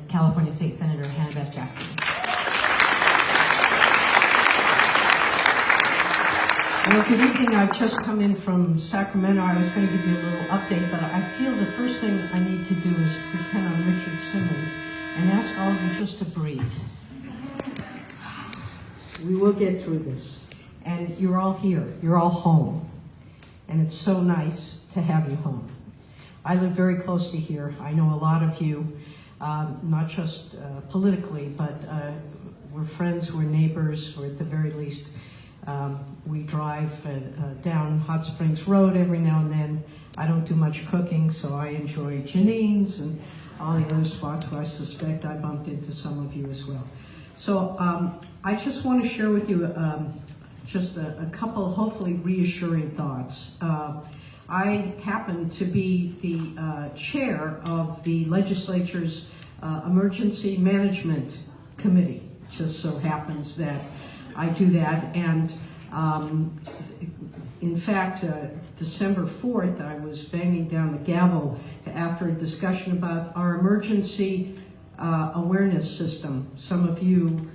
California State Senator Hannah-Beth Jackson. Well, good evening. I've just come in from Sacramento. I was going to give you a little update, but I feel the first thing I need to do is pretend I'm Richard Simmons and ask all of you just to breathe. We will get through this. And you're all here. You're all home. And it's so nice to have you home. I live very close to here. I know a lot of you, not just politically, but we're friends, we're neighbors, we're at the very least. We drive down Hot Springs Road every now and then. I don't do much cooking, so I enjoy Janine's and all the other spots where I suspect I bumped into some of you as well. So I just want to share with you just a couple hopefully reassuring thoughts. I happen to be the chair of the legislature's Emergency Management Committee. It just so happens that I do that, and in fact, December 4th, I was banging down the gavel after a discussion about our emergency awareness system. Some of you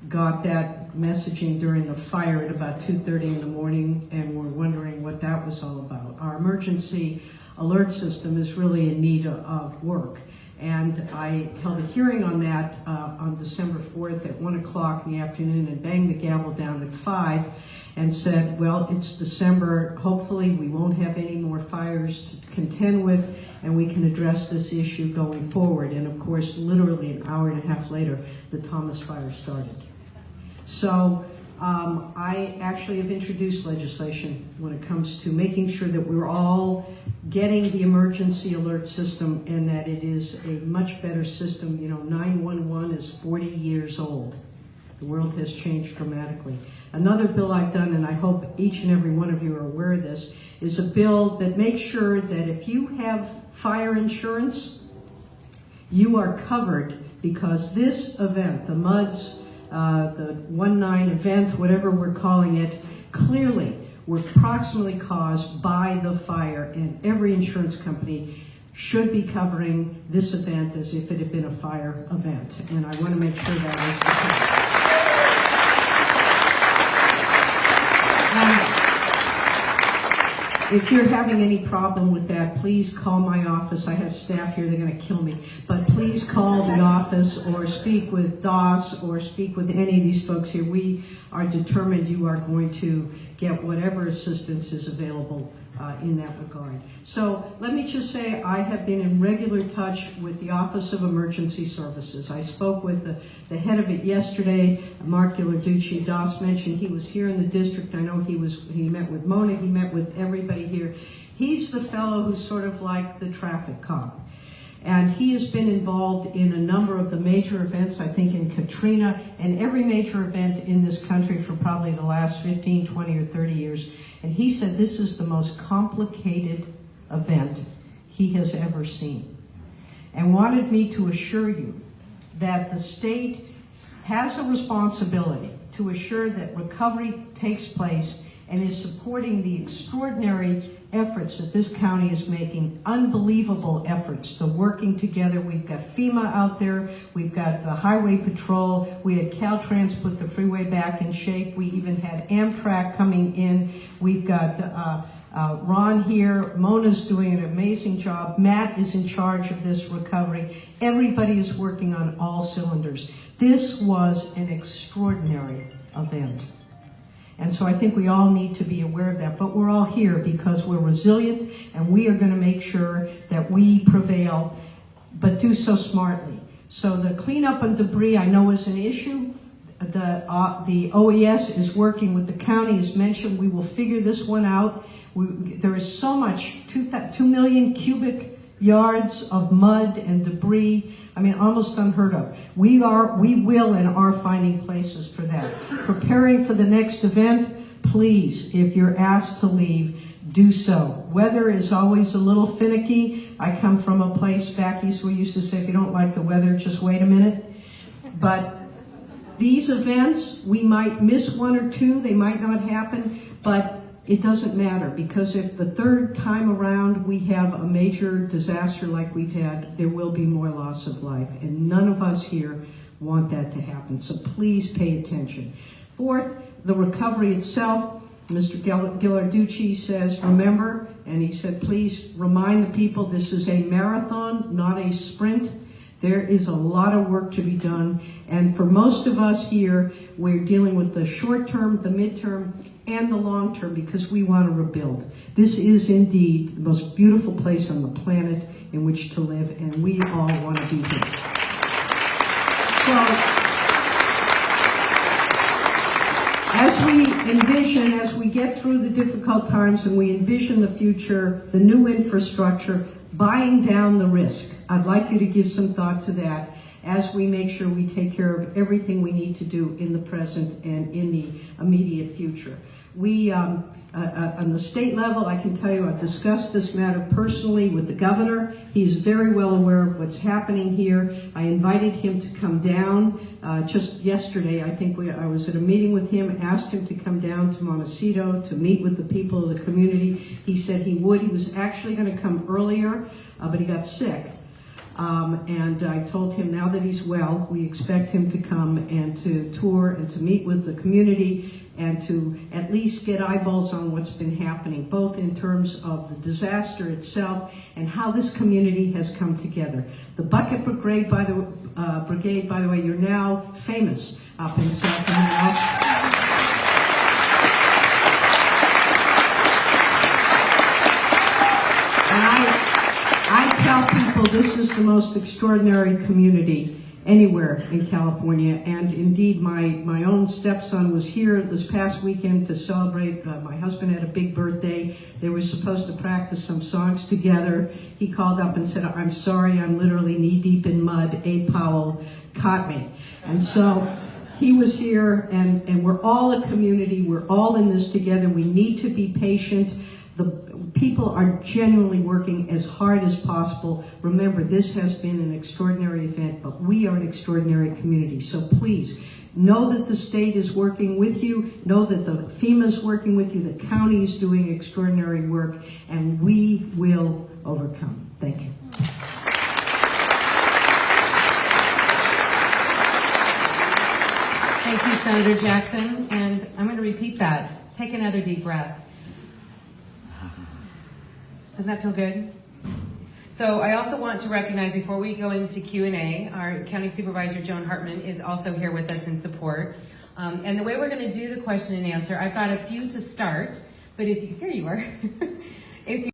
got that messaging during the fire at about 2:30 in the morning and were wondering what that was all about. Our emergency alert system is really in need of work. And I held a hearing on that on December 4th at 1 o'clock in the afternoon and banged the gavel down at 5 and said, well, it's December. Hopefully we won't have any more fires to contend with and we can address this issue going forward. And of course, literally an hour and a half later, the Thomas fire started. So I actually have introduced legislation when it comes to making sure that we're all getting the emergency alert system and that it is a much better system. You know, 911 is 40 years old. The world has changed dramatically. Another bill I've done, and I hope each and every one of you are aware of this, is a bill that makes sure that if you have fire insurance, you are covered because this event, the MUDS, the 1-9 event, whatever we're calling it, clearly were proximately caused by the fire, and every insurance company should be covering this event as if it had been a fire event. And I want to make sure that is the case. If you're having any problem with that, please call my office. I have staff here, they're going to kill me. But please call the office or speak with DOS or speak with any of these folks here. We are determined you are going to get whatever assistance is available in that regard. So let me just say I have been in regular touch with the Office of Emergency Services. I spoke with the head of it yesterday, Mark Ghilarducci. DOS mentioned he was here in the district. I know he met with Mona, he met with everybody here. He's the fellow who's sort of like the traffic cop. And he has been involved in a number of the major events, I think in Katrina, and every major event in this country for probably the last 15, 20, or 30 years. And he said this is the most complicated event he has ever seen. And wanted me to assure you that the state has a responsibility to assure that recovery takes place and is supporting the extraordinary efforts that this county is making, unbelievable efforts. The working together, we've got FEMA out there, we've got the Highway Patrol, we had Caltrans put the freeway back in shape, we even had Amtrak coming in, we've got Ron here, Mona's doing an amazing job, Matt is in charge of this recovery, everybody is working on all cylinders. This was an extraordinary event. And so I think we all need to be aware of that. But we're all here because we're resilient and we are going to make sure that we prevail, but do so smartly. So the cleanup and debris I know is an issue. The OES is working with the county, as mentioned. We will figure this one out. There is so much, 2 million cubic yards of mud and debris. I mean, almost unheard of. We will and are finding places for that. Preparing for the next event, please, if you're asked to leave, do so. Weather is always a little finicky. I come from a place back east we used to say, if you don't like the weather, just wait a minute. But these events, we might miss one or two, they might not happen, but it doesn't matter, because if the third time around we have a major disaster like we've had, there will be more loss of life, and none of us here want that to happen. So please pay attention. Fourth, the recovery itself. Mr. Ghilarducci says, remember, and he said, please remind the people this is a marathon, not a sprint. There is a lot of work to be done, and for most of us here, we're dealing with the short term, the midterm, and the long term, because we want to rebuild. This is indeed the most beautiful place on the planet in which to live, and we all want to be here. So, as we envision, as we get through the difficult times and we envision the future, the new infrastructure, buying down the risk, I'd like you to give some thought to that as we make sure we take care of everything we need to do in the present and in the immediate future. We, on the state level, I can tell you I've discussed this matter personally with the governor. He's very well aware of what's happening here. I invited him to come down just yesterday. I think I was at a meeting with him, asked him to come down to Montecito to meet with the people of the community. He said he would. He was actually going to come earlier, but he got sick. And I told him now that he's well, we expect him to come and to tour and to meet with the community and to at least get eyeballs on what's been happening, both in terms of the disaster itself and how this community has come together. The Bucket Brigade, by the way, you're now famous up in Sacramento. I tell people this is the most extraordinary community anywhere in California, and indeed my own stepson was here this past weekend to celebrate. My husband had a big birthday. They were supposed to practice some songs together. He called up and said, I'm sorry, I'm literally knee-deep in mud. Abe Powell caught me. And so he was here, and we're all a community. We're all in this together. We need to be patient. The people are genuinely working as hard as possible. Remember, this has been an extraordinary event, but we are an extraordinary community. So please, know that the state is working with you. Know that the FEMA is working with you. The county is doing extraordinary work, and we will overcome. Thank you. Thank you, Senator Jackson. And I'm going to repeat that. Take another deep breath. Doesn't that feel good? So I also want to recognize, before we go into Q&A, our County Supervisor Joan Hartman is also here with us in support. And the way we're going to do the question and answer, I've got a few to start, but here you are. If